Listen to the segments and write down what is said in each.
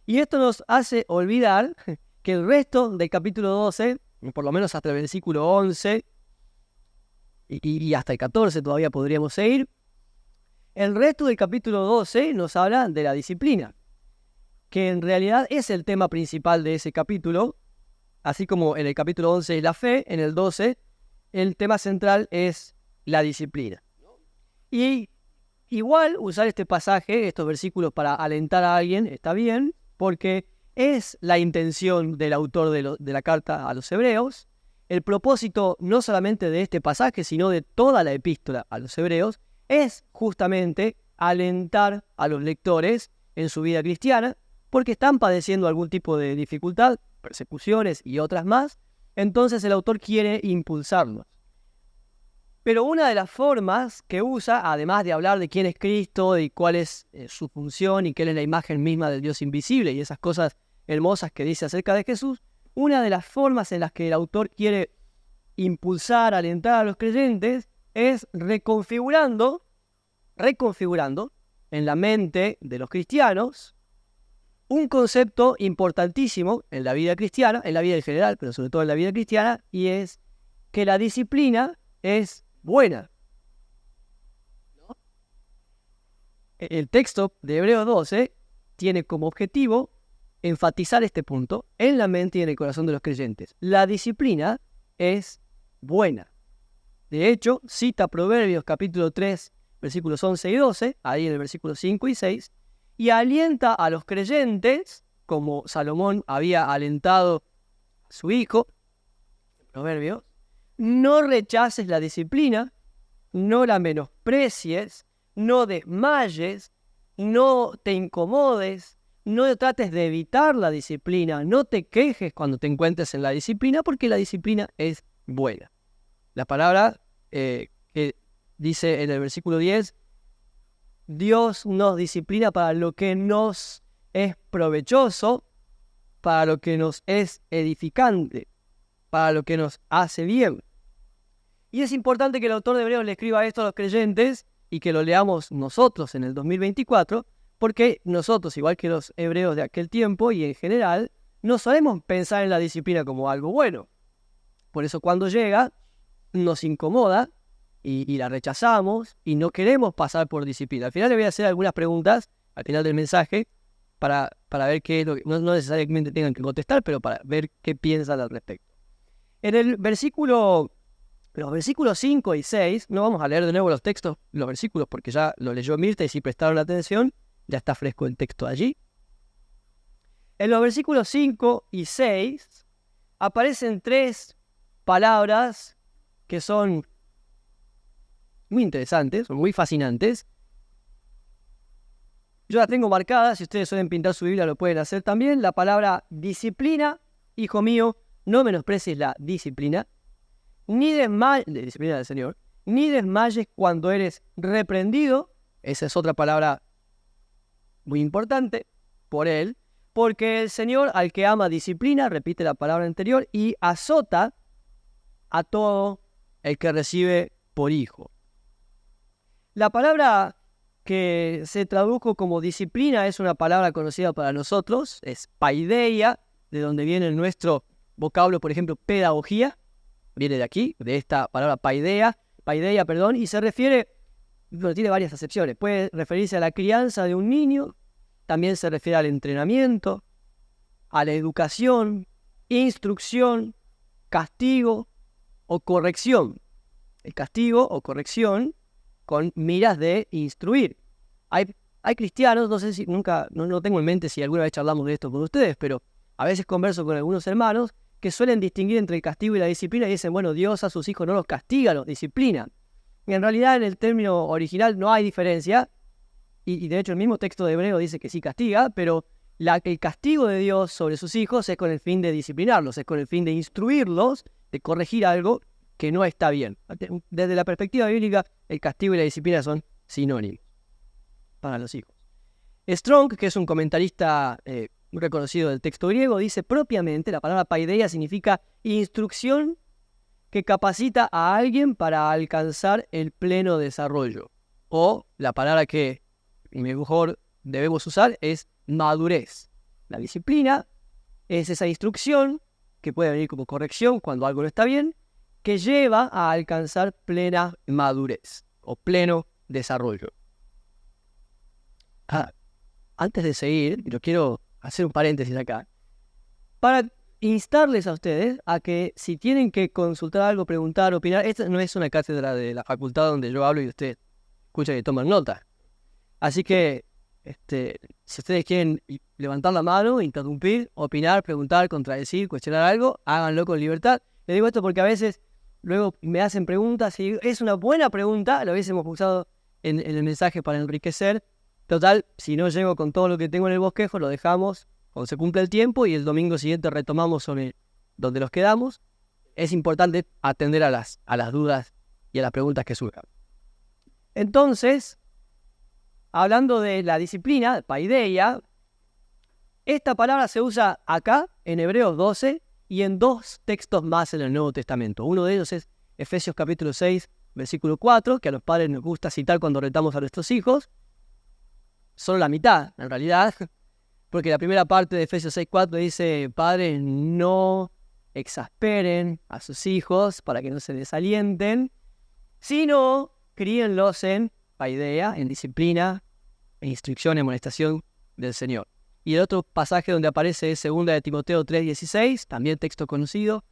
Y esto nos hace olvidar que el resto del capítulo 12, por lo menos hasta el versículo 11 y hasta el 14 todavía podríamos seguir, el resto del capítulo 12 nos habla de la disciplina, que en realidad es el tema principal de ese capítulo, así como en el capítulo 11 es la fe, en el 12 el tema central es la disciplina. Y igual usar este pasaje, estos versículos para alentar a alguien está bien, porque es la intención del autor de la carta a los hebreos. El propósito no solamente de este pasaje, sino de toda la epístola a los hebreos, es justamente alentar a los lectores en su vida cristiana, porque están padeciendo algún tipo de dificultad, persecuciones y otras más. Entonces el autor quiere impulsarlos. Pero una de las formas que usa, además de hablar de quién es Cristo, de cuál es su función y qué es la imagen misma del Dios invisible y esas cosas hermosas que dice acerca de Jesús, una de las formas en las que el autor quiere impulsar, alentar a los creyentes es reconfigurando en la mente de los cristianos un concepto importantísimo en la vida cristiana, en la vida en general, pero sobre todo en la vida cristiana, y es que la disciplina es buena. ¿No? El texto de Hebreos 12 tiene como objetivo enfatizar este punto en la mente y en el corazón de los creyentes. La disciplina es buena. De hecho, cita Proverbios capítulo 3, versículos 11 y 12, ahí en el versículo 5 y 6, y alienta a los creyentes, como Salomón había alentado a su hijo, en Proverbios: no rechaces la disciplina, no la menosprecies, no desmayes, no te incomodes, no trates de evitar la disciplina, no te quejes cuando te encuentres en la disciplina, porque la disciplina es buena. La palabra que dice en el versículo 10, Dios nos disciplina para lo que nos es provechoso, para lo que nos es edificante, para lo que nos hace bien. Y es importante que el autor de Hebreos le escriba esto a los creyentes y que lo leamos nosotros en el 2024, porque nosotros, igual que los hebreos de aquel tiempo y en general, no solemos pensar en la disciplina como algo bueno. Por eso cuando llega, nos incomoda y la rechazamos y no queremos pasar por disciplina. Al final le voy a hacer algunas preguntas al final del mensaje para ver qué es lo que, no necesariamente tengan que contestar, pero para ver qué piensan al respecto. En los versículos 5 y 6, no vamos a leer de nuevo los textos, los versículos, porque ya lo leyó Mirta y si prestaron atención, ya está fresco el texto allí. En los versículos 5 y 6 aparecen tres palabras que son muy interesantes, son muy fascinantes. Yo las tengo marcadas, si ustedes suelen pintar su Biblia lo pueden hacer también. La palabra disciplina, hijo mío, no menosprecies la disciplina, disciplina del Señor, ni desmayes cuando eres reprendido. Esa es otra palabra muy importante por él, porque el Señor al que ama disciplina, repite la palabra anterior, y azota a todo el que recibe por hijo. La palabra que se tradujo como disciplina es una palabra conocida para nosotros, es paideia, de donde viene nuestro vocablo, por ejemplo, pedagogía, viene de aquí, de esta palabra paideia, y se refiere, bueno, tiene varias acepciones, puede referirse a la crianza de un niño, también se refiere al entrenamiento, a la educación, instrucción, castigo o corrección. El castigo o corrección con miras de instruir. Hay cristianos, no sé si nunca, no tengo en mente si alguna vez charlamos de esto con ustedes, pero a veces converso con algunos hermanos que suelen distinguir entre el castigo y la disciplina y dicen, bueno, Dios a sus hijos no los castiga, los disciplina. Y en realidad en el término original no hay diferencia, y de hecho el mismo texto de Hebreo dice que sí castiga, pero el castigo de Dios sobre sus hijos es con el fin de disciplinarlos, es con el fin de instruirlos, de corregir algo que no está bien. Desde la perspectiva bíblica, el castigo y la disciplina son sinónimos para los hijos. Strong, que es un comentarista muy reconocido del texto griego, dice propiamente, la palabra paideia significa instrucción que capacita a alguien para alcanzar el pleno desarrollo. O la palabra que mejor debemos usar es madurez. La disciplina es esa instrucción que puede venir como corrección cuando algo no está bien, que lleva a alcanzar plena madurez o pleno desarrollo. Antes de seguir, yo quiero hacer un paréntesis acá, para instarles a ustedes a que si tienen que consultar algo, preguntar, opinar, esta no es una cátedra de la facultad donde yo hablo y ustedes escuchan y toman nota. Así que, si ustedes quieren levantar la mano, interrumpir, opinar, preguntar, contradecir, cuestionar algo, háganlo con libertad. Les digo esto porque a veces luego me hacen preguntas y es una buena pregunta, lo hubiésemos usado en el mensaje para enriquecer. Total, si no llego con todo lo que tengo en el bosquejo, lo dejamos cuando se cumple el tiempo y el domingo siguiente retomamos sobre donde nos quedamos. Es importante atender a las dudas y a las preguntas que surjan. Entonces, hablando de la disciplina, paideia, esta palabra se usa acá, en Hebreos 12, y en dos textos más en el Nuevo Testamento. Uno de ellos es Efesios capítulo 6, versículo 4, que a los padres nos gusta citar cuando retamos a nuestros hijos. Solo la mitad, en realidad, porque la primera parte de Efesios 6, 4 dice: padres, no exasperen a sus hijos para que no se desalienten, sino críenlos en paideia, en disciplina, en instrucción, en amonestación del Señor. Y el otro pasaje donde aparece es 2 de Timoteo 3:16, también texto conocido,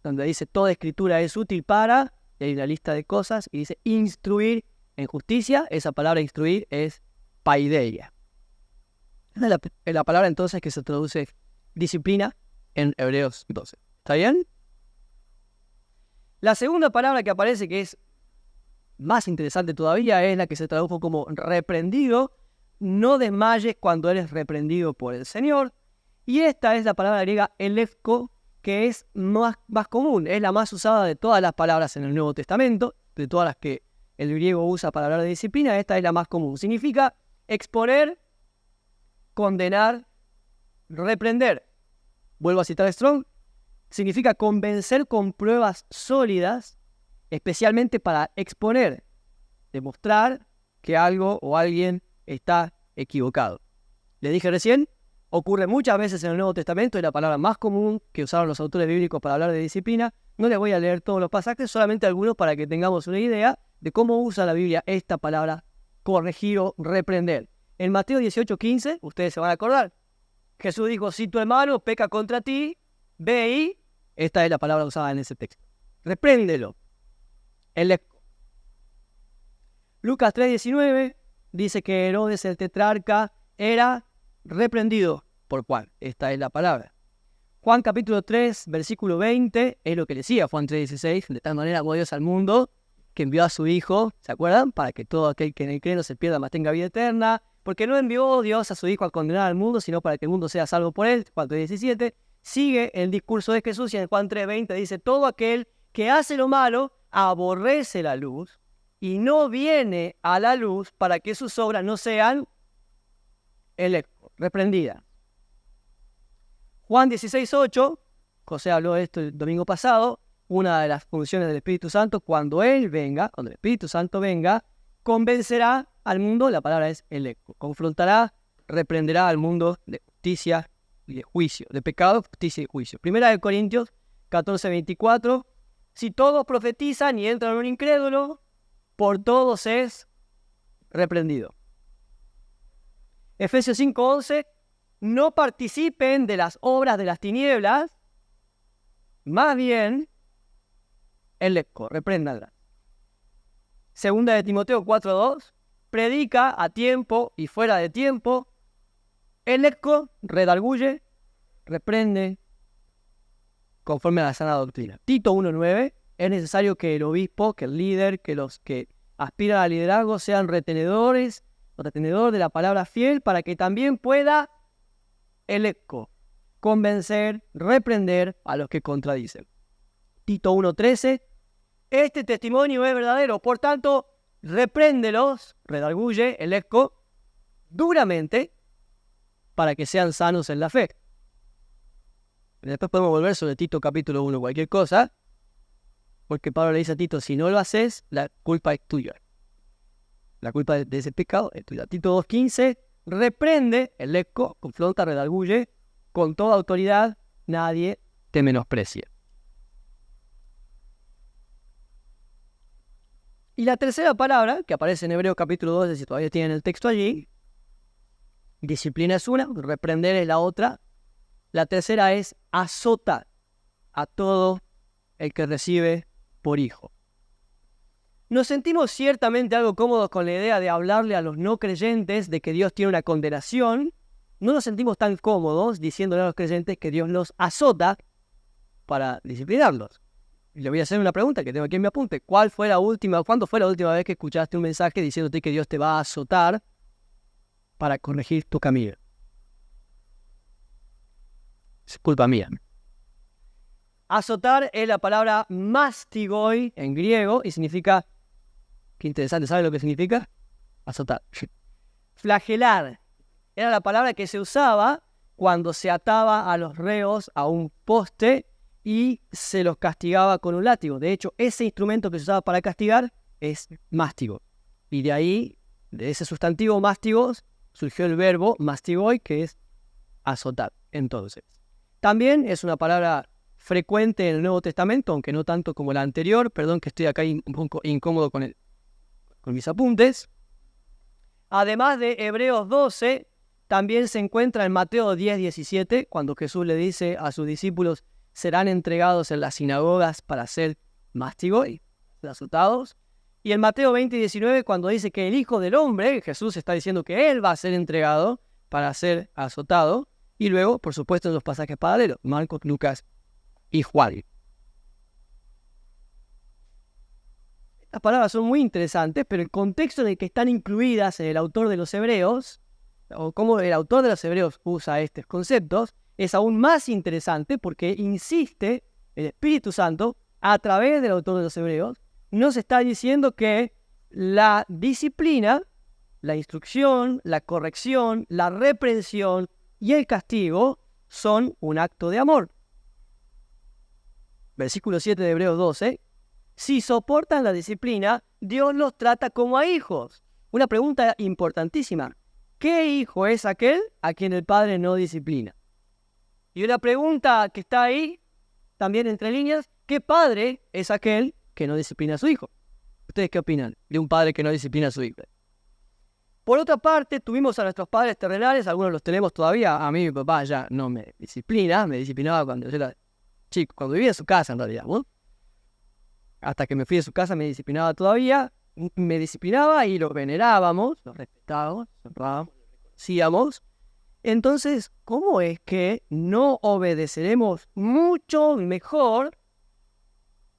donde dice: toda escritura es útil para, y hay una lista de cosas, y dice instruir en justicia. Esa palabra instruir es paideia. Esa es la palabra entonces que se traduce disciplina en Hebreos 12. ¿Está bien? La segunda palabra que aparece, que es más interesante todavía, es la que se tradujo como reprendido. No desmayes cuando eres reprendido por el Señor. Y esta es la palabra griega elepko, que es más común, es la más usada de todas las palabras en el Nuevo Testamento, de todas las que el griego usa para hablar de disciplina. Esta es la más común. Significa exponer, condenar, reprender. Vuelvo a citar Strong. Significa convencer con pruebas sólidas, especialmente para exponer, demostrar que algo o alguien está equivocado. Les dije recién, ocurre muchas veces en el Nuevo Testamento, es la palabra más común que usaron los autores bíblicos para hablar de disciplina. No les voy a leer todos los pasajes, solamente algunos para que tengamos una idea de cómo usa la Biblia esta palabra corregir o reprender. En Mateo 18:15, ustedes se van a acordar, Jesús dijo: si tu hermano peca contra ti, ve y... Esta es la palabra usada en ese texto. Repréndelo. Elepko. Lucas 3:19 dice que Herodes el tetrarca era reprendido por Juan. Esta es la palabra. Juan capítulo 3, versículo 20, es lo que decía Juan 3:16. De tal manera amó Dios al mundo, que envió a su Hijo, ¿se acuerdan? Para que todo aquel que en él cree no se pierda, mas tenga vida eterna. Porque no envió Dios a su Hijo a condenar al mundo, sino para que el mundo sea salvo por él. Juan 3:17. Sigue el discurso de Jesús y en Juan 3:20 dice: todo aquel que hace lo malo aborrece la luz y no viene a la luz para que sus obras no sean reprendidas. Juan 16:8, José habló de esto el domingo pasado, una de las funciones del Espíritu Santo, cuando el Espíritu Santo venga, convencerá al mundo, la palabra es electo, confrontará, reprenderá al mundo de justicia y de juicio, de pecado, justicia y juicio. Primera de Corintios 14:24, si todos profetizan y entran un incrédulo, por todos es reprendido. Efesios 5:11, no participen de las obras de las tinieblas, más bien, electo, repréndanlas. Segunda de Timoteo 4:2, predica a tiempo y fuera de tiempo, electo, redarguye, reprende, conforme a la sana doctrina. Tito 1:9, es necesario que el obispo, que el líder, que los que aspiran al liderazgo sean retenedor de la palabra fiel, para que también pueda electo, convencer, reprender a los que contradicen. Tito 1:13, este testimonio es verdadero, por tanto, repréndelos, redarguye, electo, duramente, para que sean sanos en la fe. Después podemos volver sobre Tito capítulo 1, cualquier cosa, porque Pablo le dice a Tito: si no lo haces, la culpa es tuya. La culpa de ese pecado es tuya. Tito 2:15, reprende, electo, confronta, redarguye, con toda autoridad, nadie te menosprecia. Y la tercera palabra, que aparece en Hebreos capítulo 12, si todavía tienen el texto allí, disciplina es una, reprender es la otra. La tercera es azotar a todo el que recibe por hijo. Nos sentimos ciertamente algo cómodos con la idea de hablarle a los no creyentes de que Dios tiene una condenación. No nos sentimos tan cómodos diciéndole a los creyentes que Dios los azota para disciplinarlos. Y le voy a hacer una pregunta que tengo aquí en mi apunte. ¿Cuándo fue la última vez que escuchaste un mensaje diciéndote que Dios te va a azotar para corregir tu camino? Es culpa mía. Azotar es la palabra mastigoi en griego y significa, qué interesante, ¿sabe lo que significa? Azotar. Flagelar era la palabra que se usaba cuando se ataba a los reos a un poste y se los castigaba con un látigo. De hecho, ese instrumento que se usaba para castigar es mástigo. Y de ahí, de ese sustantivo mástigos, surgió el verbo mastigoi, que es azotar. Entonces, también es una palabra frecuente en el Nuevo Testamento, aunque no tanto como la anterior. Perdón que estoy acá un poco incómodo con mis apuntes. Además de Hebreos 12, también se encuentra en Mateo 10:17, cuando Jesús le dice a sus discípulos, serán entregados en las sinagogas para ser mastigoi, azotados. Y en Mateo 20:19, cuando dice que el Hijo del Hombre, Jesús está diciendo que Él va a ser entregado para ser azotado. Y luego, por supuesto, en los pasajes paralelos, Marcos, Lucas y Juan. Estas palabras son muy interesantes, pero el contexto en el que están incluidas en el autor de los Hebreos, o cómo el autor de los Hebreos usa estos conceptos, es aún más interesante porque insiste el Espíritu Santo, a través del autor de los Hebreos, nos está diciendo que la disciplina, la instrucción, la corrección, la reprensión y el castigo son un acto de amor. Versículo 7 de Hebreos 12. Si soportan la disciplina, Dios los trata como a hijos. Una pregunta importantísima. ¿Qué hijo es aquel a quien el padre no disciplina? Y una pregunta que está ahí, también entre líneas, ¿qué padre es aquel que no disciplina a su hijo? ¿Ustedes qué opinan de un padre que no disciplina a su hijo? Por otra parte, tuvimos a nuestros padres terrenales, algunos los tenemos todavía. A mí mi papá ya no me disciplina, me disciplinaba cuando yo era chico, cuando vivía en su casa en realidad, ¿no? Hasta que me fui de su casa me disciplinaba todavía, me disciplinaba y lo venerábamos, lo respetábamos, lo honrábamos, lo reconocíamos. Entonces, ¿cómo es que no obedeceremos mucho mejor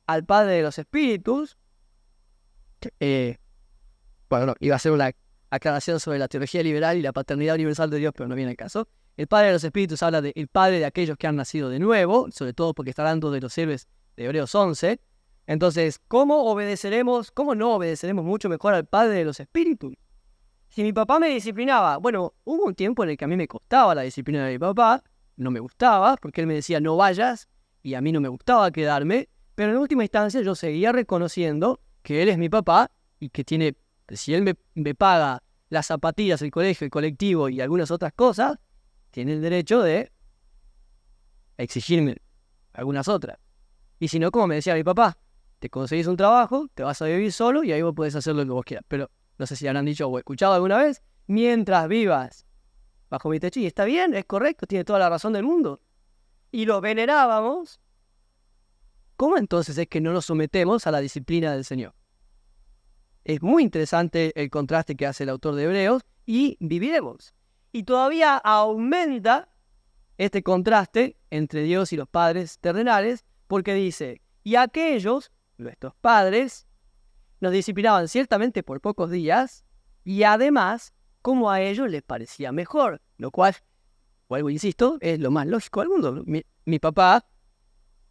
al Padre de los Espíritus? Bueno, no, iba a hacer una aclaración sobre la teología liberal y la paternidad universal de Dios, pero no viene al caso. El Padre de los Espíritus habla del Padre de aquellos que han nacido de nuevo, sobre todo porque está hablando de los héroes de Hebreos 11. Entonces, ¿cómo no obedeceremos mucho mejor al Padre de los Espíritus? Si mi papá me disciplinaba, bueno, hubo un tiempo en el que a mí me costaba la disciplina de mi papá, no me gustaba, porque él me decía no vayas, y a mí no me gustaba quedarme, pero en última instancia yo seguía reconociendo que él es mi papá, y que si él me paga las zapatillas, el colegio, el colectivo y algunas otras cosas, tiene el derecho de exigirme algunas otras. Y si no, como me decía mi papá, te conseguís un trabajo, te vas a vivir solo y ahí vos podés hacer lo que vos quieras. Pero no sé si habrán dicho o escuchado alguna vez, mientras vivas bajo mi techo, y está bien, es correcto, tiene toda la razón del mundo. Y lo venerábamos. ¿Cómo entonces es que no nos sometemos a la disciplina del Señor? Es muy interesante el contraste que hace el autor de Hebreos y viviremos. Y todavía aumenta este contraste entre Dios y los padres terrenales, porque dice, y aquellos, nuestros padres, nos disciplinaban ciertamente por pocos días, y además, como a ellos les parecía mejor, lo cual, vuelvo insisto, es lo más lógico del mundo. Mi papá,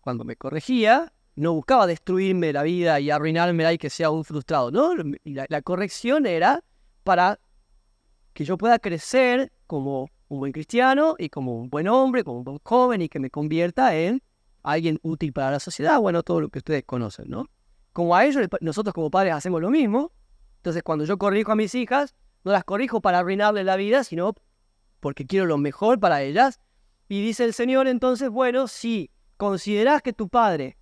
cuando me corregía, no buscaba destruirme la vida y arruinármela y que sea un frustrado, ¿no? La corrección era para que yo pueda crecer como un buen cristiano y como un buen hombre, como un buen joven y que me convierta en alguien útil para la sociedad, bueno, todo lo que ustedes conocen, ¿no? Como a ellos, nosotros como padres hacemos lo mismo. Entonces, cuando yo corrijo a mis hijas, no las corrijo para arruinarles la vida, sino porque quiero lo mejor para ellas. Y dice el Señor entonces, bueno, si considerás que tu padre,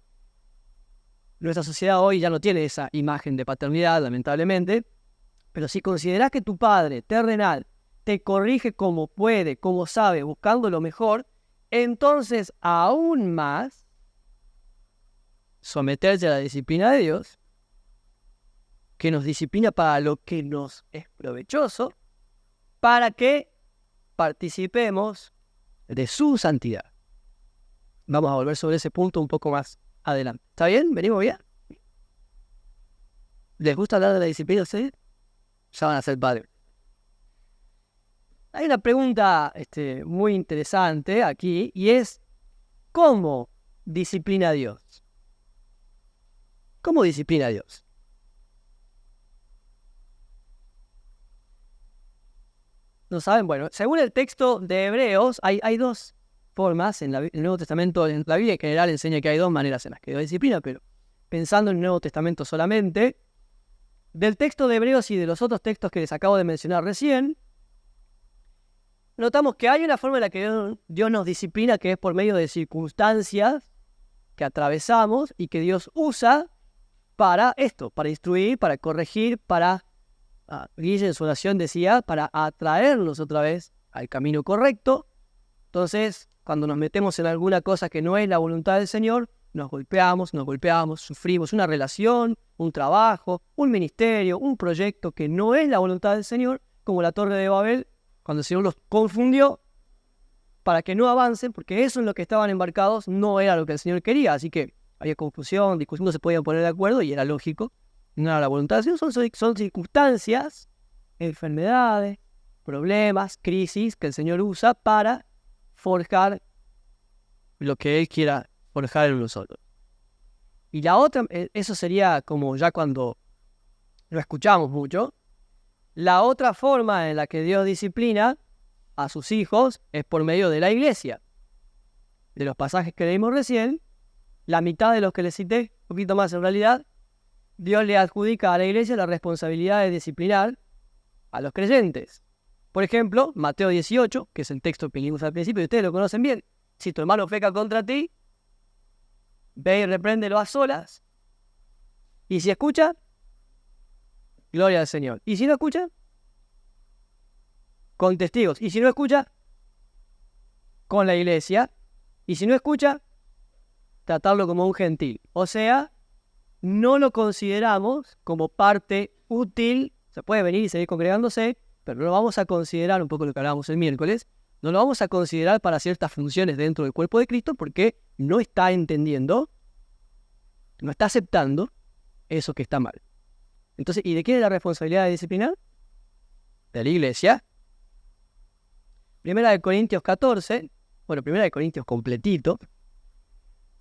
nuestra sociedad hoy ya no tiene esa imagen de paternidad, lamentablemente, pero si considerás que tu padre terrenal te corrige como puede, como sabe, buscando lo mejor, entonces aún más someterse a la disciplina de Dios, que nos disciplina para lo que nos es provechoso, para que participemos de su santidad. Vamos a volver sobre ese punto un poco más adelante. ¿Está bien? ¿Venimos bien? ¿Les gusta hablar de la disciplina a ustedes? Ya van a ser padres. Hay una pregunta muy interesante aquí, y es, ¿cómo disciplina a Dios? ¿Cómo disciplina a Dios? ¿No saben? Bueno, según el texto de Hebreos, hay dos formas en el Nuevo Testamento. En la Biblia en general enseña que hay dos maneras en las que Dios disciplina, pero pensando en el Nuevo Testamento solamente, del texto de Hebreos y de los otros textos que les acabo de mencionar recién, notamos que hay una forma en la que Dios nos disciplina, que es por medio de circunstancias que atravesamos y que Dios usa para esto, para instruir, para corregir, para, Guille en su oración decía, para atraernos otra vez al camino correcto. Entonces, cuando nos metemos en alguna cosa que no es la voluntad del Señor, nos golpeamos, sufrimos una relación, un trabajo, un ministerio, un proyecto que no es la voluntad del Señor, como la Torre de Babel, cuando el Señor los confundió para que no avancen, porque eso en lo que estaban embarcados no era lo que el Señor quería. Así que había confusión, discusión, no se podían poner de acuerdo y era lógico, no era la voluntad del Señor. Son circunstancias, enfermedades, problemas, crisis que el Señor usa para forjar lo que Él quiera forjar en nosotros. Y la otra, eso sería como ya cuando lo escuchamos mucho. La otra forma en la que Dios disciplina a sus hijos es por medio de la iglesia. De los pasajes que leímos recién, la mitad de los que les cité, un poquito más en realidad, Dios le adjudica a la iglesia la responsabilidad de disciplinar a los creyentes. Por ejemplo, Mateo 18, que es el texto que leímos al principio, y ustedes lo conocen bien. Si tu hermano peca contra ti, ve y repréndelo a solas. Y si escucha, gloria al Señor. Y si no escucha, con testigos. Y si no escucha, con la iglesia. Y si no escucha, tratarlo como un gentil. O sea, no lo consideramos como parte útil. Se puede venir y seguir congregándose, pero no lo vamos a considerar, un poco lo que hablábamos el miércoles, no lo vamos a considerar para ciertas funciones dentro del cuerpo de Cristo porque no está entendiendo, no está aceptando eso que está mal. Entonces, ¿y de quién es la responsabilidad de disciplinar? De la iglesia. Primera de Corintios 14, bueno, Primera de Corintios completito,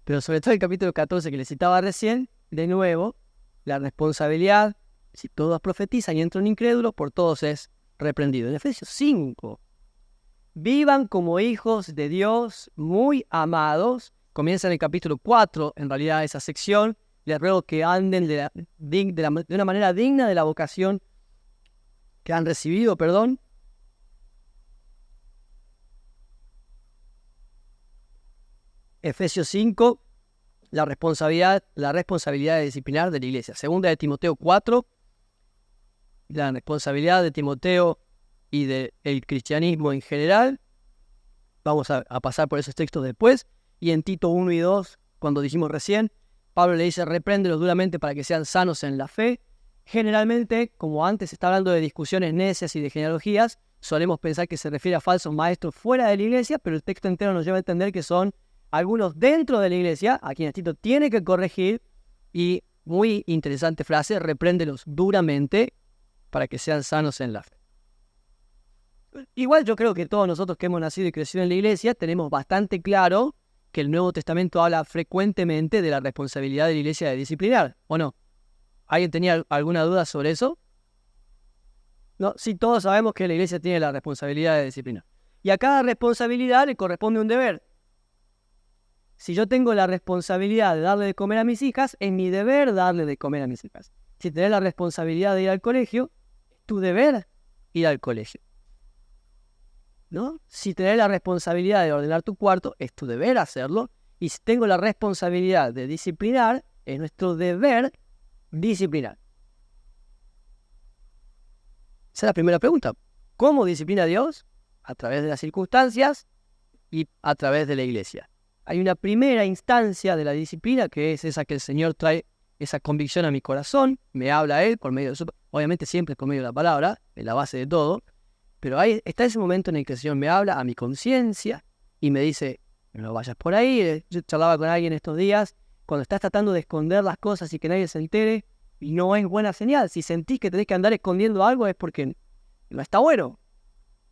pero sobre todo el capítulo 14 que les citaba recién, de nuevo, la responsabilidad, si todos profetizan y entra un incrédulo, por todos es reprendido. En Efesios 5, vivan como hijos de Dios muy amados. Comienza en el capítulo 4, en realidad, esa sección. Les ruego que anden de una manera digna de la vocación que han recibido, Efesios 5, la responsabilidad de disciplinar de la iglesia. Segunda de Timoteo 4, la responsabilidad de Timoteo y del cristianismo en general. Vamos a pasar por esos textos después. Y en Tito 1 y 2, cuando dijimos recién, Pablo le dice, repréndelos duramente para que sean sanos en la fe. Generalmente, como antes está hablando de discusiones necias y de genealogías, solemos pensar que se refiere a falsos maestros fuera de la iglesia, pero el texto entero nos lleva a entender que son algunos dentro de la iglesia, a quienes Tito tiene que corregir, y muy interesante frase, repréndelos duramente para que sean sanos en la fe. Igual yo creo que todos nosotros que hemos nacido y crecido en la iglesia tenemos bastante claro que el Nuevo Testamento habla frecuentemente de la responsabilidad de la iglesia de disciplinar, ¿o no? ¿Alguien tenía alguna duda sobre eso? No, sí, todos sabemos que la iglesia tiene la responsabilidad de disciplinar. Y a cada responsabilidad le corresponde un deber. Si yo tengo la responsabilidad de darle de comer a mis hijas, es mi deber darle de comer a mis hijas. Si tenés la responsabilidad de ir al colegio, es tu deber ir al colegio. ¿no? Si tenés la responsabilidad de ordenar tu cuarto, es tu deber hacerlo. Y si tengo la responsabilidad de disciplinar, es nuestro deber disciplinar. Esa es la primera pregunta. ¿Cómo disciplina Dios? A través de las circunstancias y a través de la iglesia. Hay una primera instancia de la disciplina que es esa que el Señor trae esa convicción a mi corazón, me habla a Él por medio de su... Obviamente siempre por medio de la palabra, es la base de todo, pero ahí está ese momento en el que el Señor me habla a mi conciencia y me dice, no vayas por ahí. Yo charlaba con alguien estos días, cuando estás tratando de esconder las cosas y que nadie se entere, no es buena señal. Si sentís que tenés que andar escondiendo algo es porque no está bueno.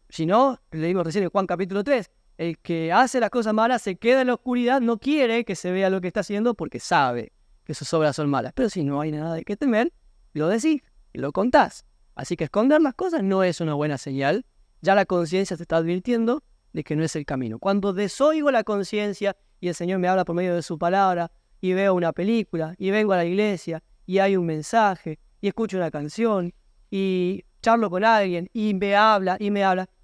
Si no, leímos recién en Juan capítulo 3, el que hace las cosas malas se queda en la oscuridad, no quiere que se vea lo que está haciendo porque sabe que sus obras son malas. Pero si no hay nada de qué temer, lo decís y lo contás. Así que esconder las cosas no es una buena señal. Ya la conciencia te está advirtiendo de que no es el camino. Cuando desoigo la conciencia y el Señor me habla por medio de su palabra y veo una película y vengo a la iglesia y hay un mensaje y escucho una canción y charlo con alguien y me habla,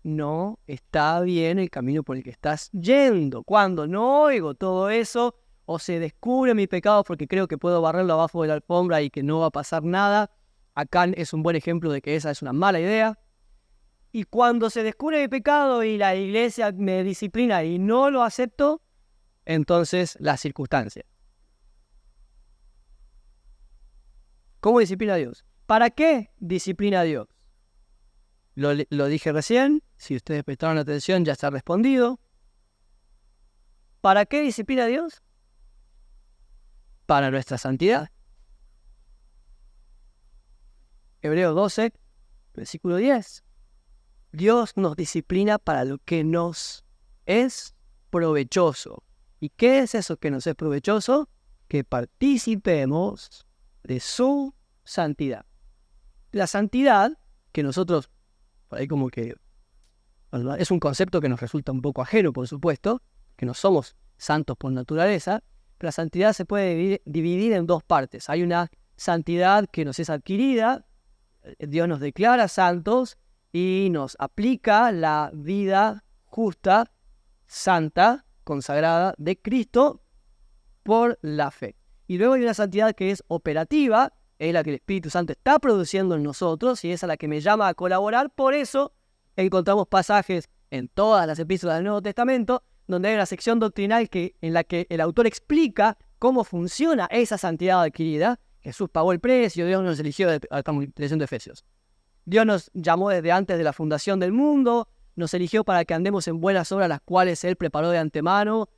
no está bien el camino por el que estás yendo. Cuando no oigo todo eso o se descubre mi pecado porque creo que puedo barrerlo abajo de la alfombra y que no va a pasar nada, acá es un buen ejemplo de que esa es una mala idea. Y cuando se descubre mi pecado y la iglesia me disciplina y no lo acepto, entonces las circunstancias. ¿Cómo disciplina a Dios? ¿Para qué disciplina a Dios? Lo dije recién, si ustedes prestaron atención ya está respondido. ¿Para qué disciplina a Dios? Para nuestra santidad. Hebreos 12, versículo 10. Dios nos disciplina para lo que nos es provechoso. ¿Y qué es eso que nos es provechoso? Que participemos de su santidad. La santidad, que nosotros, por ahí como que, es un concepto que nos resulta un poco ajeno, por supuesto, que no somos santos por naturaleza, pero la santidad se puede dividir en dos partes. Hay una santidad que nos es adquirida, Dios nos declara santos y nos aplica la vida justa, santa, consagrada de Cristo por la fe. Y luego hay una santidad que es operativa, es la que el Espíritu Santo está produciendo en nosotros y es a la que me llama a colaborar. Por eso encontramos pasajes en todas las epístolas del Nuevo Testamento donde hay una sección doctrinal en la que el autor explica cómo funciona esa santidad adquirida. Jesús pagó el precio, Dios nos eligió, estamos leyendo Efesios. Dios nos llamó desde antes de la fundación del mundo, nos eligió para que andemos en buenas obras, las cuales Él preparó de antemano.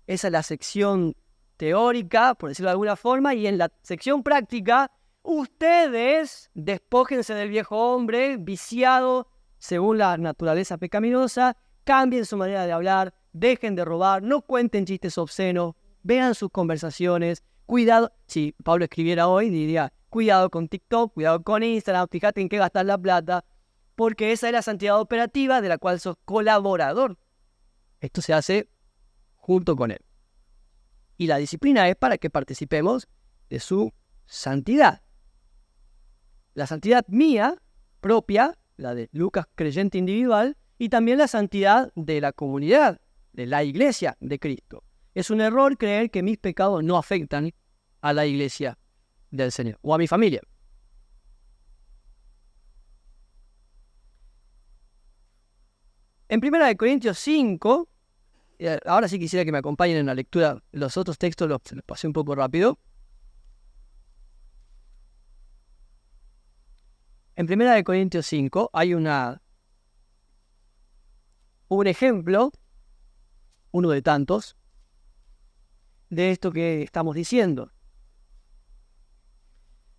Esa es la sección teórica, por decirlo de alguna forma, y en la sección práctica, ustedes despójense del viejo hombre viciado según la naturaleza pecaminosa, cambien su manera de hablar, dejen de robar, no cuenten chistes obscenos, vean sus conversaciones, cuidado. Si Pablo escribiera hoy, diría, cuidado con TikTok, cuidado con Instagram, fíjate en qué gastar la plata, porque esa es la santidad operativa de la cual sos colaborador. Esto se hace junto con Él. Y la disciplina es para que participemos de su santidad. La santidad mía, propia, la de Lucas creyente individual, y también la santidad de la comunidad, de la iglesia de Cristo. Es un error creer que mis pecados no afectan a la iglesia del Señor o a mi familia. En 1 Corintios 5, ahora sí quisiera que me acompañen en la lectura. Los otros textos los pasé un poco rápido. En 1 Corintios 5 hay un ejemplo, uno de tantos, de esto que estamos diciendo.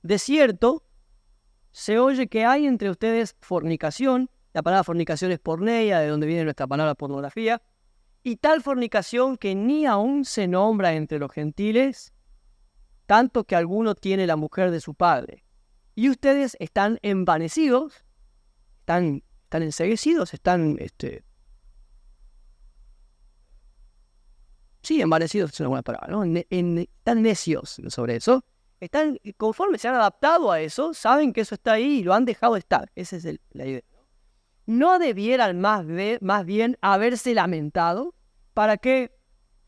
De cierto, se oye que hay entre ustedes fornicación. La palabra fornicación es porneia, de donde viene nuestra palabra pornografía. Y tal fornicación que ni aún se nombra entre los gentiles, tanto que alguno tiene la mujer de su padre. Y ustedes están envanecidos, están enceguecidos, envanecidos es una buena palabra, ¿no? Están necios sobre eso. Conforme se han adaptado a eso, saben que eso está ahí y lo han dejado estar. Esa es la idea. ¿no debieran más bien haberse lamentado para que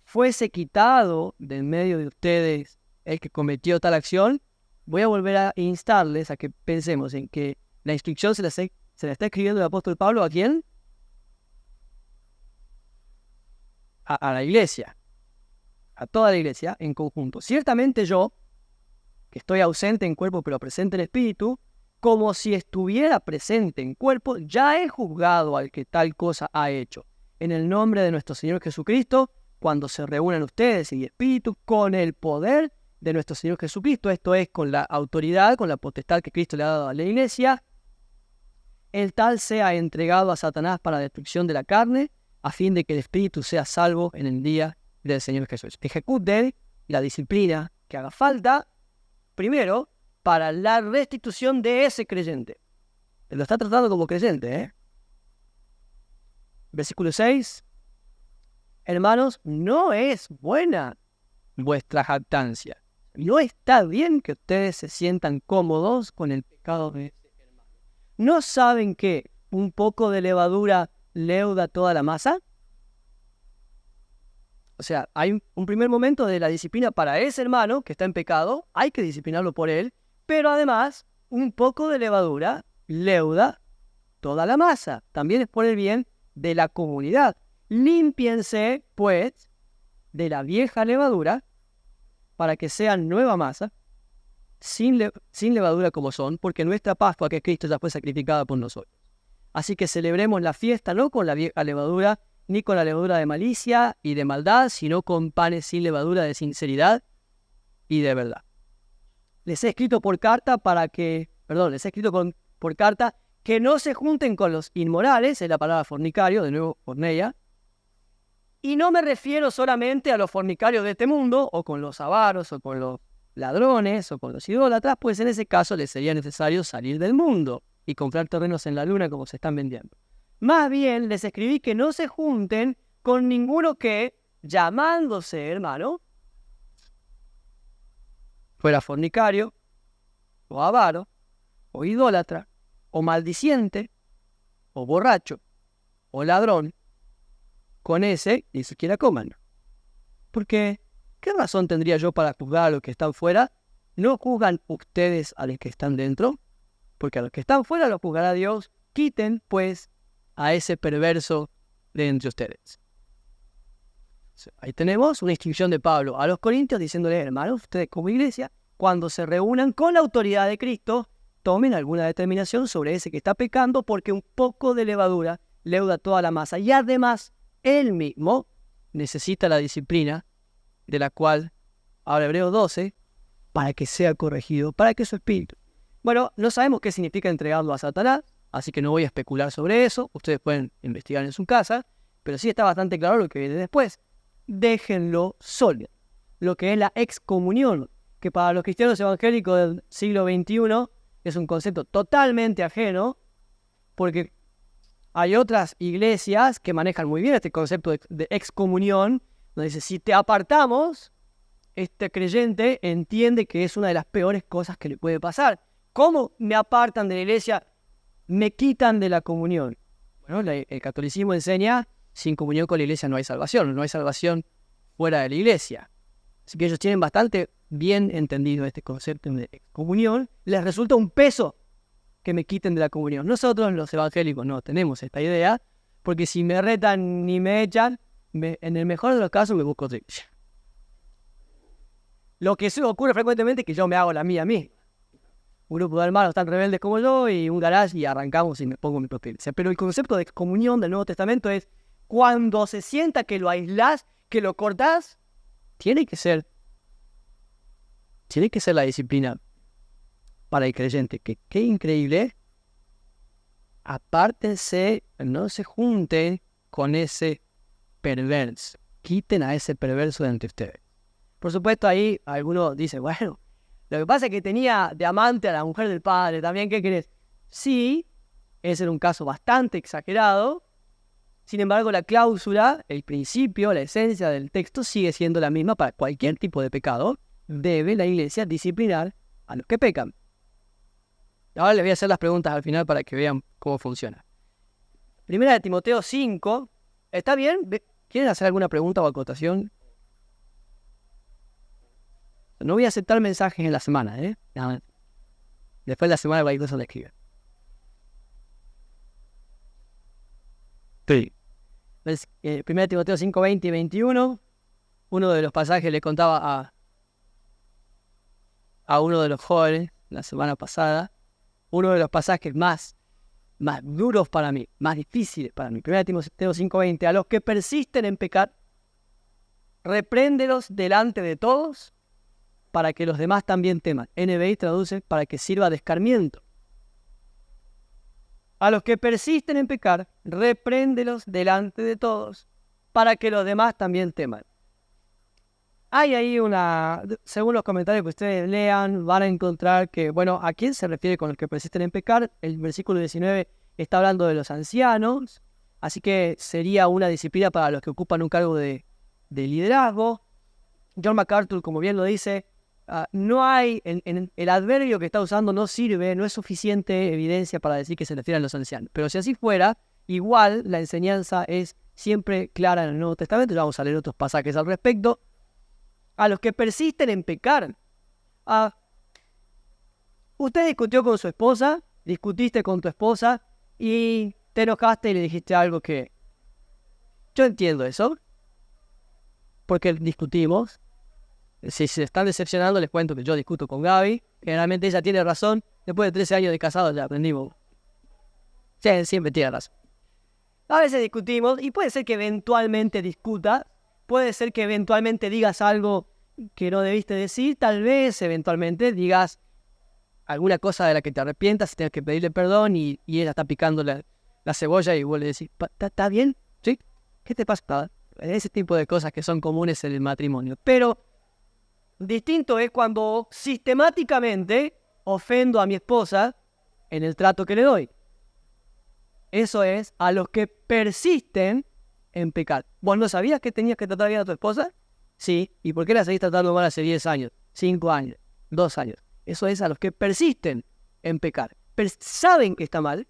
fuese quitado de en medio de ustedes el que cometió tal acción? Voy a volver a instarles a que pensemos en que la instrucción se la está escribiendo el apóstol Pablo, ¿a quién? A la iglesia, a toda la iglesia en conjunto. Ciertamente yo, que estoy ausente en cuerpo pero presente en espíritu, como si estuviera presente en cuerpo, ya he juzgado al que tal cosa ha hecho. En el nombre de nuestro Señor Jesucristo, cuando se reúnan ustedes en espíritu, con el poder de nuestro Señor Jesucristo, esto es, con la autoridad, con la potestad que Cristo le ha dado a la iglesia, el tal sea entregado a Satanás para destrucción de la carne, a fin de que el espíritu sea salvo en el día del Señor Jesús. Ejecute la disciplina que haga falta, primero, para la restitución de ese creyente. Lo está tratando como creyente, ¿eh? Versículo 6. Hermanos, no es buena vuestra jactancia. No está bien que ustedes se sientan cómodos con el pecado de ese hermano. ¿No saben que un poco de levadura leuda toda la masa? O sea, hay un primer momento de la disciplina para ese hermano que está en pecado, hay que disciplinarlo por él, pero además, un poco de levadura leuda toda la masa. También es por el bien de la comunidad. Límpiense, pues, de la vieja levadura, para que sean nueva masa, sin levadura como son, porque nuestra Pascua, que es Cristo, ya fue sacrificada por nosotros. Así que celebremos la fiesta no con la vieja levadura, ni con la levadura de malicia y de maldad, sino con panes sin levadura de sinceridad y de verdad. Les he escrito por carta por carta que no se junten con los inmorales, es la palabra fornicario, de nuevo porneia, y no me refiero solamente a los fornicarios de este mundo, o con los avaros, o con los ladrones, o con los idólatras, pues en ese caso les sería necesario salir del mundo y comprar terrenos en la luna como se están vendiendo. Más bien les escribí que no se junten con ninguno que, llamándose hermano, fuera fornicario, o avaro, o idólatra, o maldiciente, o borracho, o ladrón, con ese ni siquiera coman. Porque, ¿qué razón tendría yo para juzgar a los que están fuera? ¿No juzgan ustedes a los que están dentro? Porque a los que están fuera los juzgará Dios. Quiten, pues, a ese perverso de entre ustedes. Ahí tenemos una instrucción de Pablo a los corintios diciéndole, hermanos, ustedes como iglesia, cuando se reúnan con la autoridad de Cristo, tomen alguna determinación sobre ese que está pecando, porque un poco de levadura leuda toda la masa. Y además, él mismo necesita la disciplina de la cual habla Hebreos 12, para que sea corregido, para que su espíritu. Bueno, no sabemos qué significa entregarlo a Satanás, así que no voy a especular sobre eso. Ustedes pueden investigar en su casa, pero sí está bastante claro lo que viene después. Déjenlo solo. Lo que es la excomunión, que para los cristianos evangélicos del siglo XXI es un concepto totalmente ajeno, porque hay otras iglesias que manejan muy bien este concepto de excomunión, donde dice, si te apartamos, este creyente entiende que es una de las peores cosas que le puede pasar. ¿Cómo me apartan de la iglesia? Me quitan de la comunión. Bueno, el catolicismo enseña, sin comunión con la iglesia no hay salvación fuera de la iglesia. Así que ellos tienen bastante bien entendido este concepto de comunión. Les resulta un peso que me quiten de la comunión. Nosotros los evangélicos no tenemos esta idea, porque si me retan ni me echan, en el mejor de los casos me busco otra iglesia. Lo que ocurre frecuentemente es que yo me hago la mía a mí. Un grupo de hermanos tan rebeldes como yo y un garage y arrancamos y me pongo mi propia iglesia. Pero el concepto de excomunión del Nuevo Testamento es cuando se sienta que lo aislás, que lo cortás, tiene que ser la disciplina para el creyente. Qué increíble, ¿eh? Apártense, no se junten con ese perverso. Quiten a ese perverso de entre ustedes. Por supuesto, ahí algunos dicen, bueno, lo que pasa es que tenía de amante a la mujer del padre también, ¿qué querés? Sí, ese era un caso bastante exagerado. Sin embargo, la cláusula, el principio, la esencia del texto sigue siendo la misma para cualquier tipo de pecado. Debe la iglesia disciplinar a los que pecan. Ahora les voy a hacer las preguntas al final para que vean cómo funciona. Primera de Timoteo 5. ¿Está bien? ¿Quieren hacer alguna pregunta o acotación? No voy a aceptar mensajes en la semana, ¿eh? No, después de la semana cualquier cosa le escribe. Sí. Primera de Timoteo 5, 20 y 21. Uno de los pasajes le contaba a uno de los jóvenes la semana pasada. Uno de los pasajes más duros para mí, más difíciles para mí. Primera de Timoteo 5, 20. A los que persisten en pecar, repréndelos delante de todos, para que los demás también teman. NBI traduce para que sirva de escarmiento. A los que persisten en pecar, repréndelos delante de todos, para que los demás también teman. Hay ahí según los comentarios que ustedes lean, van a encontrar que, bueno, ¿a quién se refiere con los que persisten en pecar? El versículo 19 está hablando de los ancianos, así que sería una disciplina para los que ocupan un cargo de liderazgo. John MacArthur, como bien lo dice, no hay, el adverbio que está usando no sirve, no es suficiente evidencia para decir que se refiere a los ancianos. Pero si así fuera, igual la enseñanza es siempre clara en el Nuevo Testamento. Ya vamos a leer otros pasajes al respecto. A los que persisten en pecar. Usted discutió con su esposa, discutiste con tu esposa y te enojaste y le dijiste algo que... Yo entiendo eso, porque discutimos. Si se están decepcionando, les cuento que yo discuto con Gaby. Generalmente ella tiene razón. Después de 13 años de casado ya aprendimos. Sí, siempre tiene razón. A veces discutimos y puede ser que eventualmente discutas. Puede ser que eventualmente digas algo que no debiste decir. Tal vez eventualmente digas alguna cosa de la que te arrepientas y tengas que pedirle perdón y ella está picando la cebolla y vos le decís, ¿está bien? ¿Sí? ¿Qué te pasa? Ese tipo de cosas que son comunes en el matrimonio. Pero distinto es cuando sistemáticamente ofendo a mi esposa en el trato que le doy. Eso es a los que persisten en pecar. ¿Vos no sabías que tenías que tratar bien a tu esposa? Sí. ¿Y por qué la seguís tratando mal hace 10 años, 5 años, 2 años? Eso es a los que persisten en pecar. Saben que está mal,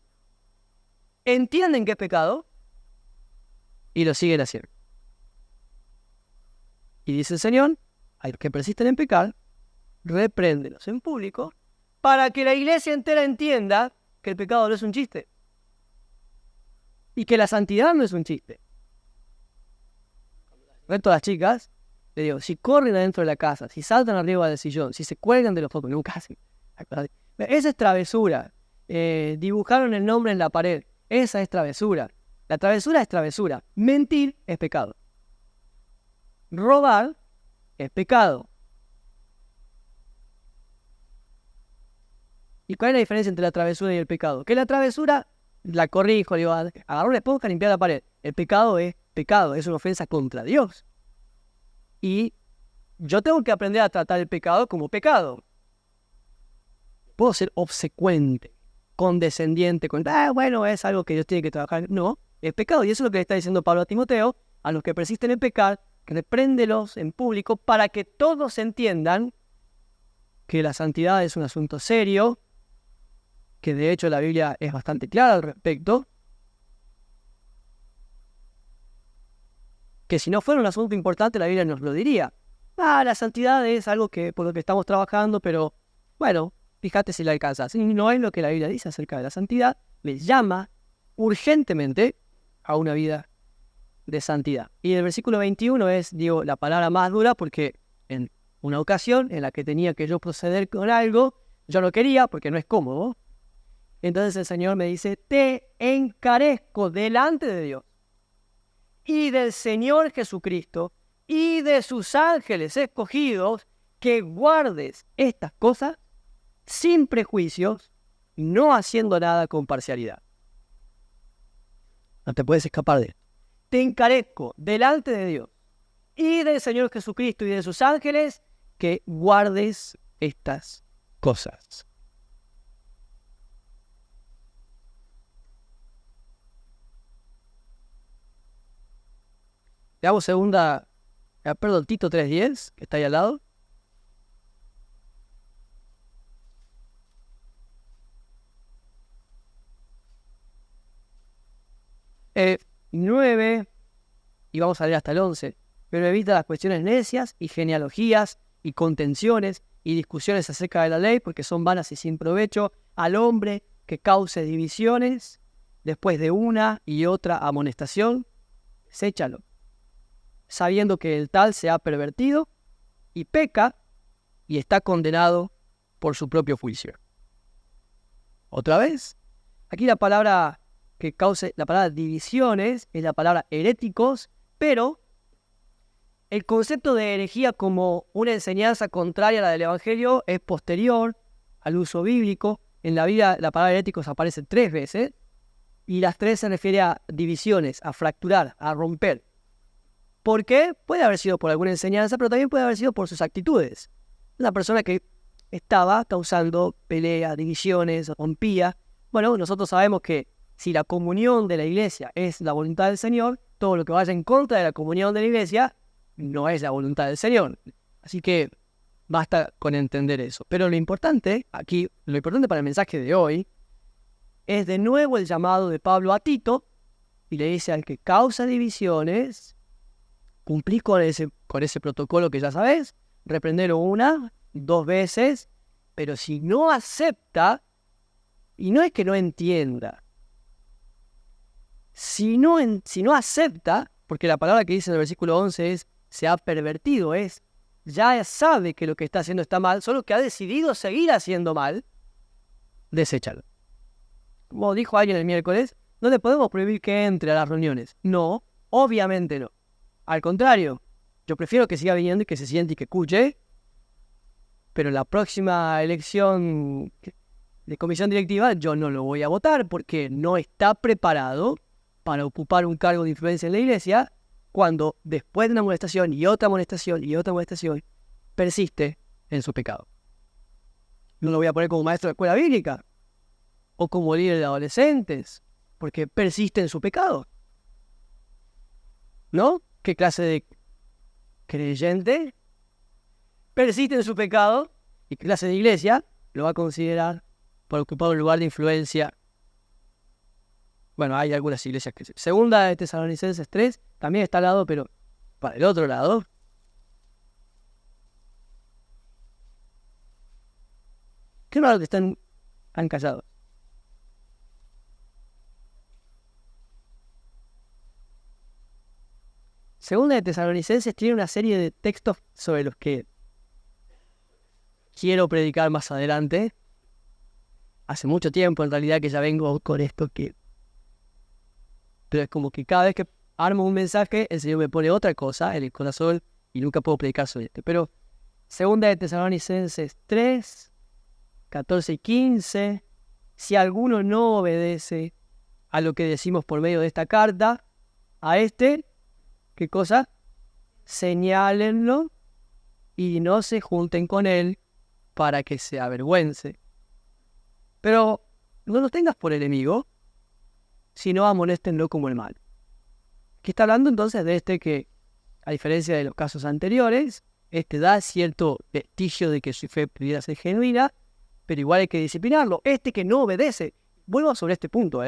entienden que es pecado y lo siguen haciendo. Y dice el Señor, a los que persisten en pecar, repréndelos en público para que la iglesia entera entienda que el pecado no es un chiste y que la santidad no es un chiste. Reto a las chicas, le digo, si corren adentro de la casa, si saltan arriba del sillón, si se cuelgan de los focos, nunca hacen. Esa es travesura. Dibujaron el nombre en la pared. Esa es travesura. La travesura es travesura. Mentir es pecado. Robar es pecado. ¿Y cuál es la diferencia entre la travesura y el pecado? Que la travesura la corrijo, digo, agarro una esponja, limpiar la pared. El pecado, es una ofensa contra Dios. Y yo tengo que aprender a tratar el pecado como pecado. Puedo ser obsecuente, condescendiente, bueno, es algo que Dios tiene que trabajar. No, es pecado. Y eso es lo que le está diciendo Pablo a Timoteo, a los que persisten en pecar, repréndelos en público para que todos entiendan que la santidad es un asunto serio, que de hecho la Biblia es bastante clara al respecto, que si no fuera un asunto importante la Biblia nos lo diría. La santidad es algo por lo que estamos trabajando, pero bueno, fíjate si la alcanzas. Y no es lo que la Biblia dice acerca de la santidad, les llama urgentemente a una vida de santidad. Y el versículo 21 es, la palabra más dura, porque en una ocasión en la que tenía que yo proceder con algo, yo no quería porque no es cómodo. Entonces el Señor me dice, te encarezco delante de Dios y del Señor Jesucristo y de sus ángeles escogidos, que guardes estas cosas sin prejuicios, no haciendo nada con parcialidad. No te puedes escapar de esto. Te encarezco delante de Dios y del Señor Jesucristo y de sus ángeles, que guardes estas cosas. Veamos Tito 3:10, que está ahí al lado. 9, y vamos a leer hasta el 11, pero evita las cuestiones necias y genealogías y contenciones y discusiones acerca de la ley, porque son vanas y sin provecho, al hombre que cause divisiones después de una y otra amonestación, deséchalo, sabiendo que el tal se ha pervertido y peca y está condenado por su propio juicio. Otra vez, aquí la palabra que cause, la palabra divisiones es la palabra heréticos, pero el concepto de herejía como una enseñanza contraria a la del Evangelio es posterior al uso bíblico. En la Biblia la palabra heréticos aparece 3 veces y las 3 se refiere a divisiones, a fracturar, a romper. ¿Por qué? Puede haber sido por alguna enseñanza, pero también puede haber sido por sus actitudes. Una persona que estaba causando peleas, divisiones, rompía. Bueno, nosotros sabemos que si la comunión de la iglesia es la voluntad del Señor, todo lo que vaya en contra de la comunión de la iglesia no es la voluntad del Señor. Así que basta con entender eso. Pero lo importante para el mensaje de hoy, es de nuevo el llamado de Pablo a Tito, y le dice al que causa divisiones, cumplís con ese protocolo que ya sabes, reprendelo 1, 2 veces, pero si no acepta, y no es que no entienda, si no acepta, porque la palabra que dice en el versículo 11 es, se ha pervertido, ya sabe que lo que está haciendo está mal, solo que ha decidido seguir haciendo mal, deséchalo. Como dijo alguien el miércoles, no le podemos prohibir que entre a las reuniones. No, obviamente no. Al contrario, yo prefiero que siga viniendo y que se siente y que escuche, pero en la próxima elección de comisión directiva yo no lo voy a votar porque no está preparado para ocupar un cargo de influencia en la iglesia cuando después de una amonestación y otra amonestación y otra amonestación persiste en su pecado. No lo voy a poner como maestro de escuela bíblica o como líder de adolescentes porque persiste en su pecado. ¿No? ¿Qué clase de creyente persiste en su pecado? ¿Y qué clase de iglesia lo va a considerar por ocupar un lugar de influencia? Bueno, hay algunas iglesias que... Segunda de Tesalonicenses 3 también está al lado, pero para el otro lado. Qué raro que están tan callados. Segunda de Tesalonicenses tiene una serie de textos sobre los que quiero predicar más adelante. Hace mucho tiempo en realidad que ya vengo con esto pero es como que cada vez que armo un mensaje, el Señor me pone otra cosa en el corazón y nunca puedo predicar sobre esto. Pero segunda de Tesalonicenses 3, 14 y 15, si alguno no obedece a lo que decimos por medio de esta carta, a ¿qué cosa? Señálenlo y no se junten con él para que se avergüence. Pero no los tengas por enemigo, sino amonéstenlo como el mal. Aquí está hablando entonces de que, a diferencia de los casos anteriores, da cierto vestigio de que su fe pudiera ser genuina, pero igual hay que disciplinarlo. Que no obedece, vuelvo sobre este punto,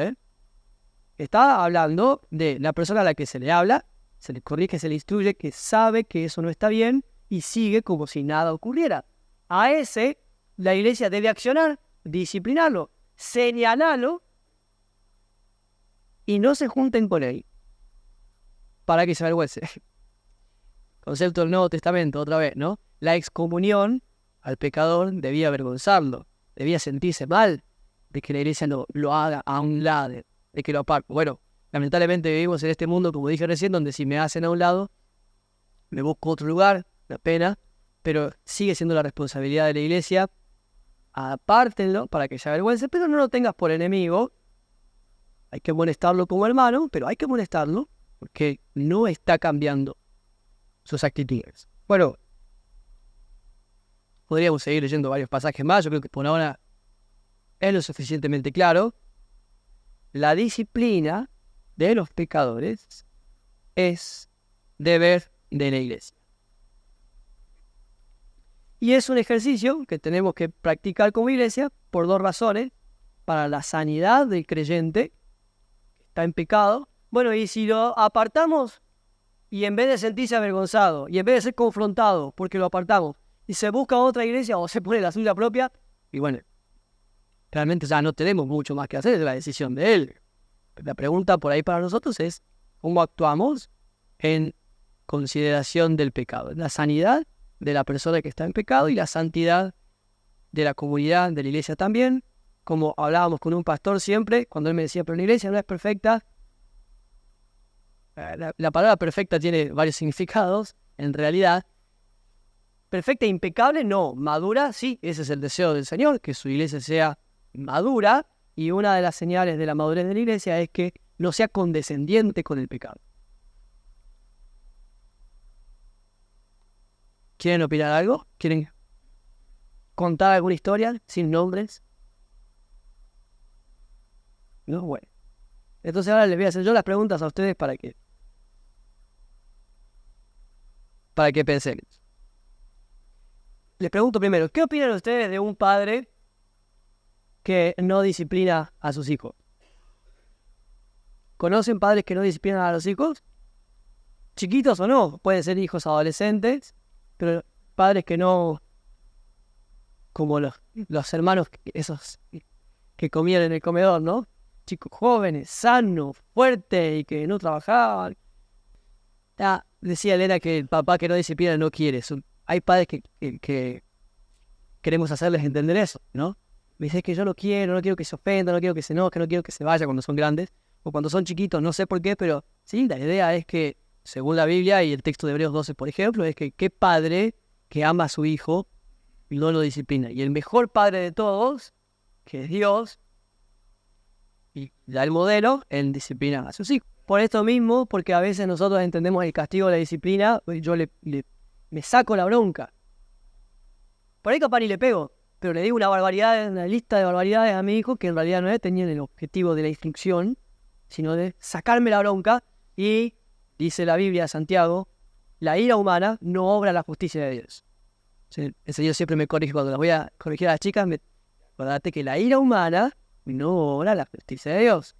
está hablando de la persona a la que se le habla, se le corrige, se le instruye, que sabe que eso no está bien y sigue como si nada ocurriera. A la iglesia debe accionar, disciplinarlo, señalarlo y no se junten con él para que se avergüence. Concepto del Nuevo Testamento, otra vez, ¿no? La excomunión al pecador debía avergonzarlo, debía sentirse mal de que la iglesia lo haga a un lado, de que lo aparte. Bueno, lamentablemente vivimos en este mundo, como dije recién, donde si me hacen a un lado, me busco otro lugar, una pena, pero sigue siendo la responsabilidad de la iglesia. Apártenlo para que se avergüence, pero no lo tengas por enemigo. Hay que molestarlo como hermano, pero hay que molestarlo porque no está cambiando sus actitudes. Bueno, podríamos seguir leyendo varios pasajes más. Yo creo que por ahora es lo suficientemente claro. La disciplina de los pecadores es deber de la iglesia. Y es un ejercicio que tenemos que practicar como iglesia por 2 razones. Para la sanidad del creyente que está en pecado, Bueno, y si lo apartamos y en vez de sentirse avergonzado y en vez de ser confrontado porque lo apartamos y se busca otra iglesia o se pone la suya propia, y bueno, realmente ya no tenemos mucho más que hacer, es la decisión de él. La pregunta por ahí para nosotros es cómo actuamos en consideración del pecado, la sanidad de la persona que está en pecado y la santidad de la comunidad, de la iglesia también. Como hablábamos con un pastor siempre, cuando él me decía, pero la iglesia no es perfecta. La palabra perfecta tiene varios significados, en realidad. Perfecta e impecable, no. Madura, sí, ese es el deseo del Señor, que su iglesia sea madura, y una de las señales de la madurez de la iglesia es que no sea condescendiente con el pecado. ¿Quieren opinar algo? ¿Quieren contar alguna historia sin nombres? No, bueno. Entonces ahora les voy a hacer yo las preguntas a ustedes para que pensemos. Les pregunto primero, ¿qué opinan ustedes de un padre que no disciplina a sus hijos? ¿Conocen padres que no disciplinan a los hijos? Chiquitos o no, pueden ser hijos adolescentes, pero padres que no, como los hermanos esos que comían en el comedor, ¿no? Chicos jóvenes, sanos, fuertes y que no trabajaban. Decía Elena que el papá que no disciplina no quiere. Hay padres que queremos hacerles entender eso, ¿no? Me dice que yo no quiero que se ofenda, no quiero que se enoje, no quiero que se vaya cuando son grandes, o cuando son chiquitos, no sé por qué, pero sí, la idea es que, según la Biblia y el texto de Hebreos 12, por ejemplo, es que qué padre que ama a su hijo y no lo disciplina. Y el mejor padre de todos, que es Dios, y da el modelo en disciplina a sus hijos. Por esto mismo, porque a veces nosotros entendemos el castigo de la disciplina, yo me saco la bronca. Por ahí capaz ni le pego, pero le digo una lista de barbaridades a mi hijo que en realidad no tenían el objetivo de la instrucción, sino de sacarme la bronca. Y dice la Biblia de Santiago, la ira humana no obra la justicia de Dios. El Señor siempre me corrige cuando las voy a corregir a las chicas, acordate que la ira humana no obra la justicia de Dios.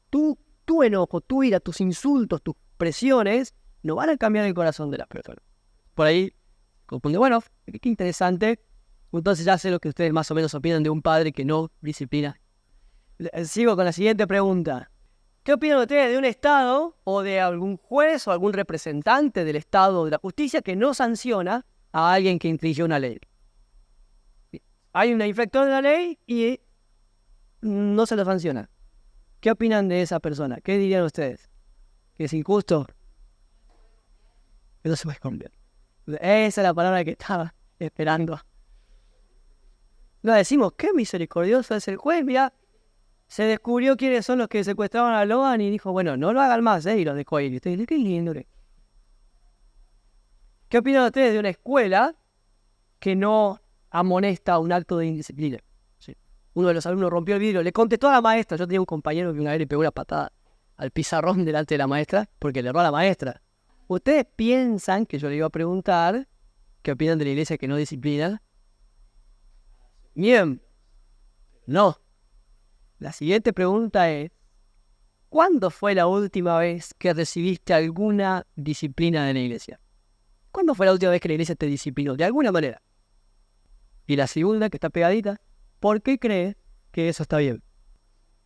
Tu enojo, tu ira, tus insultos, tus presiones no van a cambiar el corazón de las personas. Por ahí, bueno, qué interesante. Entonces ya sé lo que ustedes más o menos opinan de un padre que no disciplina. Sigo con la siguiente pregunta. ¿Qué opinan ustedes de un Estado o de algún juez o algún representante del Estado de la justicia que no sanciona a alguien que infringió una ley? Hay un infractor de la ley y no se lo sanciona. ¿Qué opinan de esa persona? ¿Qué dirían ustedes? ¿Que es injusto? Que no se puede cambiar. Esa es la palabra que estaba esperando. No decimos, qué misericordioso es el juez, mira. Se descubrió quiénes son los que secuestraban a Logan y dijo, bueno, no lo hagan más, y lo dejó ir. Y ustedes, qué lindo. ¿Qué opinan ustedes de una escuela que no amonesta un acto de indisciplina? Sí. Uno de los alumnos rompió el vidrio, le contestó a la maestra. Yo tenía un compañero que una vez le pegó una patada al pizarrón delante de la maestra porque le erró a la maestra. ¿Ustedes piensan que yo le iba a preguntar qué opinan de la iglesia que no disciplina? Bien, no. La siguiente pregunta es, ¿cuándo fue la última vez que recibiste alguna disciplina de la iglesia? ¿Cuándo fue la última vez que la iglesia te disciplinó? De alguna manera. Y la segunda, que está pegadita, ¿por qué crees que eso está bien?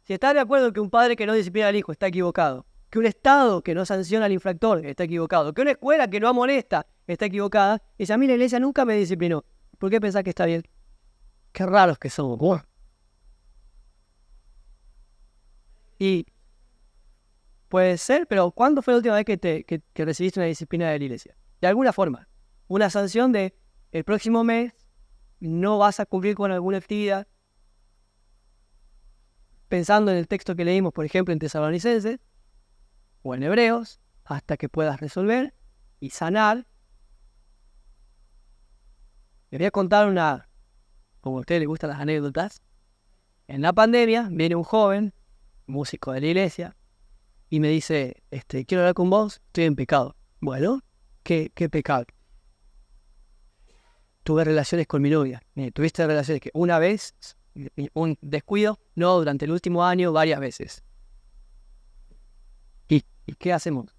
Si estás de acuerdo que un padre que no disciplina al hijo está equivocado, que un Estado que no sanciona al infractor está equivocado, que una escuela que no amonesta está equivocada, y si a mí la iglesia nunca me disciplinó, ¿por qué pensás que está bien? Qué raros que somos. Y puede ser, pero ¿cuándo fue la última vez que recibiste una disciplina de la iglesia? De alguna forma. Una sanción de el próximo mes no vas a cumplir con alguna actividad. Pensando en el texto que leímos, por ejemplo, en Tesalonicenses o en Hebreos, hasta que puedas resolver y sanar. Les voy a contar como a ustedes les gustan las anécdotas. En la pandemia viene un joven, músico de la iglesia, y me dice, quiero hablar con vos, estoy en pecado. Bueno, ¿qué pecado? Tuve relaciones con mi novia. ¿Tuviste relaciones que una vez, un descuido? No, durante el último año, varias veces. ¿Y qué hacemos?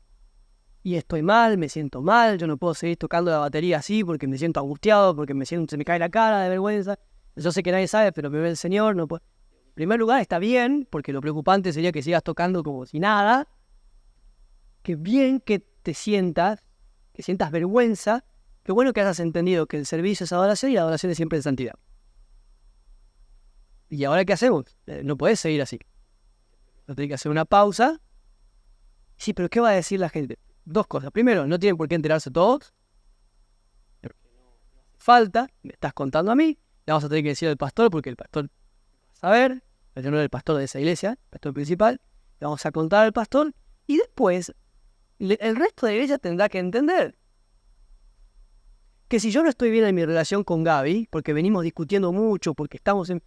Y estoy mal, me siento mal, yo no puedo seguir tocando la batería así porque me siento angustiado, porque se me cae la cara de vergüenza. Yo sé que nadie sabe, pero me ve el Señor, no puedo. En primer lugar, está bien, porque lo preocupante sería que sigas tocando como si nada. Qué bien que te sientas, que sientas vergüenza. Qué bueno que hayas entendido que el servicio es adoración y la adoración es siempre de santidad. ¿Y ahora qué hacemos? No podés seguir así. No tenés que hacer una pausa. Sí, pero ¿qué va a decir la gente? Dos cosas. Primero, no tienen por qué enterarse todos. Falta, me estás contando a mí. Le vamos a tener que decir al pastor, porque el pastor va a saber. Yo no era el pastor de esa iglesia, el pastor principal. Le vamos a contar al pastor. Y después, el resto de la iglesia tendrá que entender que si yo no estoy bien en mi relación con Gaby, porque venimos discutiendo mucho, porque estamos en...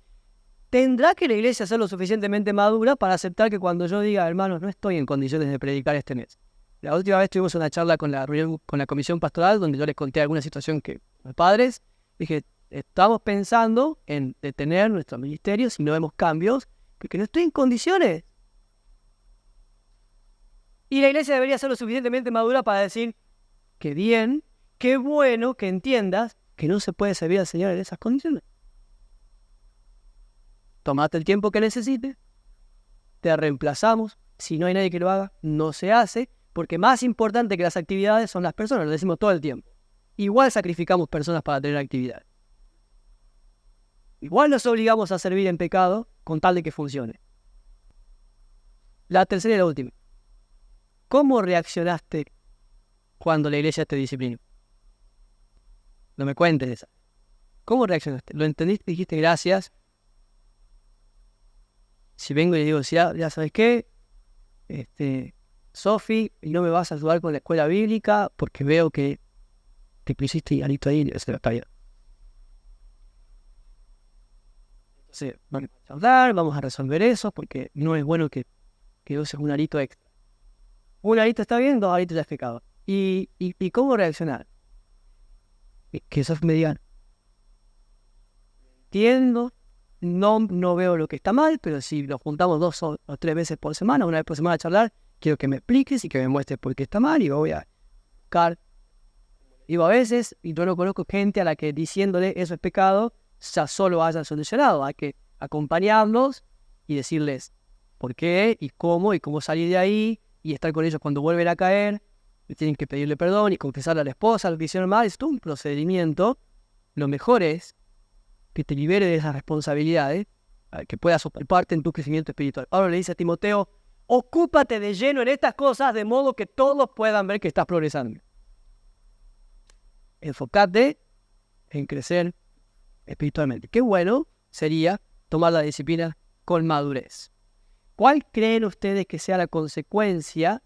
Tendrá que la iglesia ser lo suficientemente madura para aceptar que cuando yo diga, hermanos, no estoy en condiciones de predicar este mes. La última vez tuvimos una charla con la comisión pastoral, donde yo les conté alguna situación que los padres, dije, estamos pensando en detener nuestro ministerio si no vemos cambios, porque no estoy en condiciones. Y la iglesia debería ser lo suficientemente madura para decir, qué bien, qué bueno que entiendas que no se puede servir al Señor en esas condiciones. Tomate el tiempo que necesites, te reemplazamos. Si no hay nadie que lo haga, no se hace, porque más importante que las actividades son las personas, lo decimos todo el tiempo. Igual sacrificamos personas para tener actividades. Igual nos obligamos a servir en pecado con tal de que funcione. La tercera y la última. ¿Cómo reaccionaste cuando la iglesia te disciplinó? No me cuentes esa. ¿Cómo reaccionaste? ¿Lo entendiste? ¿Dijiste gracias? Si vengo y le digo, ya sabes qué, Sofi, no me vas a ayudar con la escuela bíblica porque veo que te pusiste igualito ahí, eso está bien. Entonces, vamos a hablar, vamos a resolver eso porque no es bueno que uses un arito extra. Un arito está bien, dos aritos ya es pecado. ¿Y cómo reaccionar? Que Sofi me diga, entiendo, no veo lo que está mal, pero si nos juntamos 2 o 3 veces por semana, una vez por semana a charlar, quiero que me expliques y que me muestres por qué está mal y voy a buscar. Digo, a veces, y yo no conozco gente a la que diciéndole eso es pecado, ya solo hayan solucionado. Hay que acompañarlos y decirles por qué y cómo salir de ahí y estar con ellos cuando vuelven a caer. Y tienen que pedirle perdón y confesarle a la esposa lo que hicieron mal. Es todo un procedimiento. Lo mejor es que te libere de esas responsabilidades, que puedas ocuparte en tu crecimiento espiritual. Pablo le dice a Timoteo, ocúpate de lleno en estas cosas de modo que todos puedan ver que estás progresando. Enfócate en crecer espiritualmente. Qué bueno sería tomar la disciplina con madurez. ¿Cuál creen ustedes que sea la consecuencia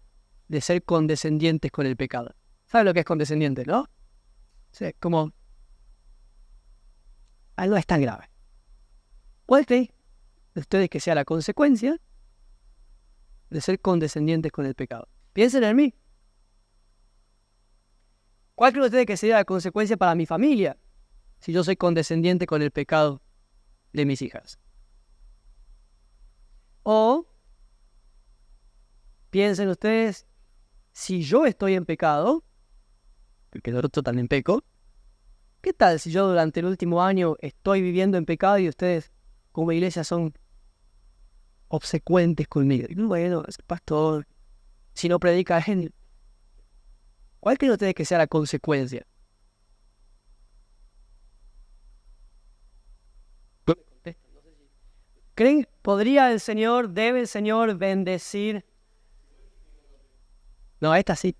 de ser condescendientes con el pecado? ¿Saben lo que es condescendiente, no? Sí, como... no es tan grave. ¿Cuál creen ustedes que sea la consecuencia de ser condescendientes con el pecado? Piensen en mí. ¿Cuál creen ustedes que sería la consecuencia para mi familia si yo soy condescendiente con el pecado de mis hijas? O piensen ustedes, si yo estoy en pecado, porque yo también peco, ¿qué tal si yo durante el último año estoy viviendo en pecado y ustedes como iglesia son obsecuentes conmigo? Y bueno, es pastor, si no predica él, ¿cuál creen ustedes que sea la consecuencia? ¿Creen, debe el Señor bendecir? No, esta sí.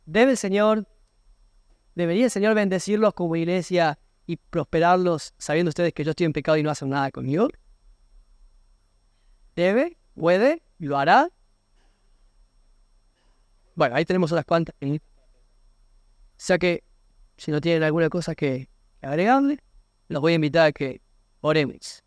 ¿Debería el Señor bendecirlos como iglesia y prosperarlos sabiendo ustedes que yo estoy en pecado y no hacen nada conmigo? ¿Debe? ¿Puede? ¿Lo hará? Bueno, ahí tenemos unas cuantas. O sea que, si no tienen alguna cosa que agregarle, los voy a invitar a que oremos.